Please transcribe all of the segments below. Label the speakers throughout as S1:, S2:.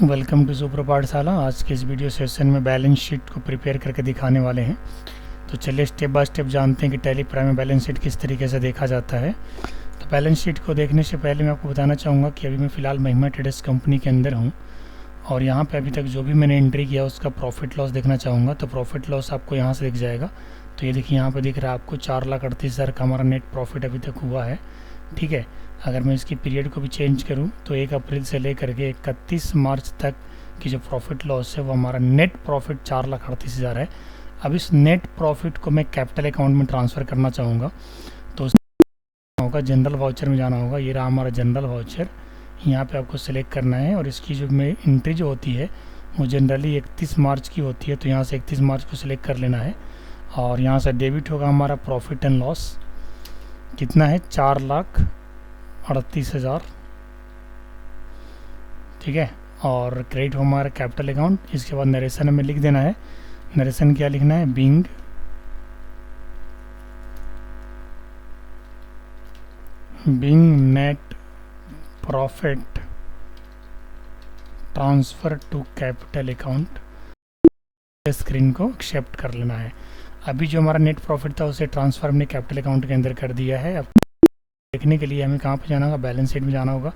S1: Welcome to super पाठशाला। आज के इस वीडियो सेशन में बैलेंस शीट को प्रिपेयर करके दिखाने वाले हैं। तो चलिए स्टेप बाय स्टेप जानते हैं कि टैली प्राइम में बैलेंस शीट किस तरीके से देखा जाता है। तो बैलेंस शीट को देखने से पहले मैं आपको बताना चाहूँगा कि अभी मैं फ़िलहाल महिमा ट्रेडर्स कंपनी के अंदर हूँ और यहाँ पे अभी तक जो भी मैंने एंट्री किया उसका प्रॉफिट लॉस देखना चाहूँगा। तो प्रॉफिट लॉस आपको यहाँ से दिख जाएगा। तो ये देखिए यहाँ पर दिख रहा है आपको 4,38,000 का हमारा नेट प्रॉफिट अभी तक हुआ है। ठीक है, अगर मैं इसकी पीरियड को भी चेंज करूं तो 1 अप्रैल से लेकर के 31 मार्च तक की जो प्रॉफिट लॉस है वो हमारा नेट प्रॉफिट 4,38,000 है। अब इस नेट प्रॉफिट को मैं कैपिटल अकाउंट में ट्रांसफ़र करना चाहूँगा तो होगा जनरल वाउचर में जाना होगा। ये रहा हमारा जनरल वाउचर, यहाँ पे आपको सिलेक्ट करना है और इसकी जो में एंट्री जो होती है वो जनरली 31 मार्च की होती है। तो यहाँ से 31 मार्च को सिलेक्ट कर लेना है और यहाँ से डेबिट होगा हमारा प्रॉफिट एंड लॉस, कितना है 4,38,000। ठीक है, और क्रेडिट हो हमारा कैपिटल अकाउंट। इसके बाद नरेशन हमें लिख देना है। नरेशन क्या लिखना है, being net profit transfer to capital account. Screen को एक्सेप्ट कर लेना है। अभी जो हमारा नेट प्रॉफिट था उसे ट्रांसफ़र हमने कैपिटल अकाउंट के अंदर कर दिया है। अब देखने के लिए हमें कहाँ पे जाना होगा, बैलेंस शीट में जाना होगा।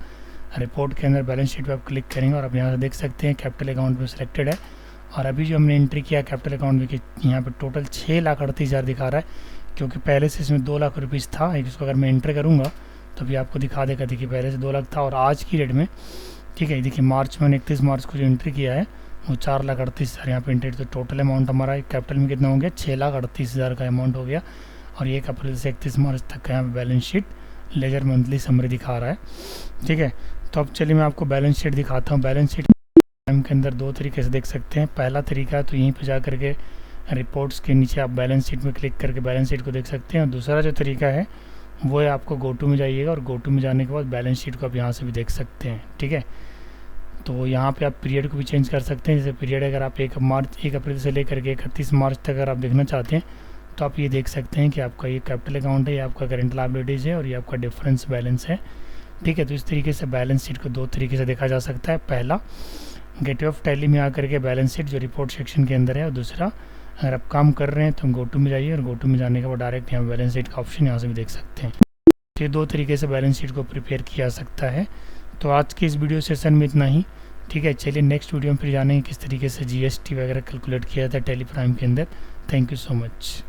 S1: रिपोर्ट के अंदर बैलेंस शीट पे आप क्लिक करेंगे और आप यहाँ से देख सकते हैं कैपिटल अकाउंट में सिलेक्टेड है। और अभी जो हमने एंट्री किया कैपिटल अकाउंट में कि यहाँ पे टोटल 6,38,000 दिखा रहा है, क्योंकि पहले से इसमें 2 लाख रुपीज़ था। इसको अगर मैं एंटर करूँगा तो भी आपको दिखा देगा। देखिए पहले से 2 लाख था और आज की डेट में, ठीक है, देखिए मार्च में 31 मार्च को जो एंट्री किया है वो 4,38,000 यहाँ पे एंट्री। तो टोटल अमाउंट हमारा कैपिटल में कितना हो गया, 6,38,000 का अमाउंट हो गया। और 1 अप्रैल से 31 मार्च तक का यहाँ पे balance sheet ledger monthly summary दिखा रहा है। ठीक है, तो अब चलिए मैं आपको बैलेंस शीट दिखाता हूँ। बैलेंस शीट टाइम के अंदर 2 तरीके से देख सकते हैं। पहला तरीका तो यहीं पे जा करके रिपोर्ट्स के नीचे आप बैलेंस शीट में क्लिक करके बैलेंस शीट को देख सकते हैं। और दूसरा जो तरीका है वो है आपको गोटू में जाइएगा और गोटू में जाने के बाद बैलेंस शीट को आप यहाँ से भी देख सकते हैं। ठीक है, तो यहाँ पे आप पीरियड को भी चेंज कर सकते हैं। जैसे पीरियड अगर आप 1 अप्रैल से लेकर के 31 मार्च तक अगर आप देखना चाहते हैं तो आप ये देख सकते हैं कि आपका ये कैपिटल अकाउंट है, ये आपका करेंट लायबिलिटीज़ है और ये आपका डिफरेंस बैलेंस है। ठीक है, तो इस तरीके से बैलेंस शीट को 2 तरीके से देखा जा सकता है। पहला गेटवे ऑफ टैली में आकर के बैलेंस शीट जो रिपोर्ट सेक्शन के अंदर है, और दूसरा अगर आप काम कर रहे हैं तो गोटू में जाइए और गोटू में जाने के बाद डायरेक्ट यहाँ बैलेंस शीट का ऑप्शन यहाँ से भी देख सकते हैं। तो ये 2 तरीके से बैलेंस शीट को प्रिपेयर किया जा सकता है। तो आज की इस वीडियो सेशन में इतना ही। ठीक है, चलिए नेक्स्ट वीडियो में फिर जानेंगे किस तरीके से GST वगैरह कैलकुलेट किया जाता है टैली प्राइम के अंदर। Thank you so much.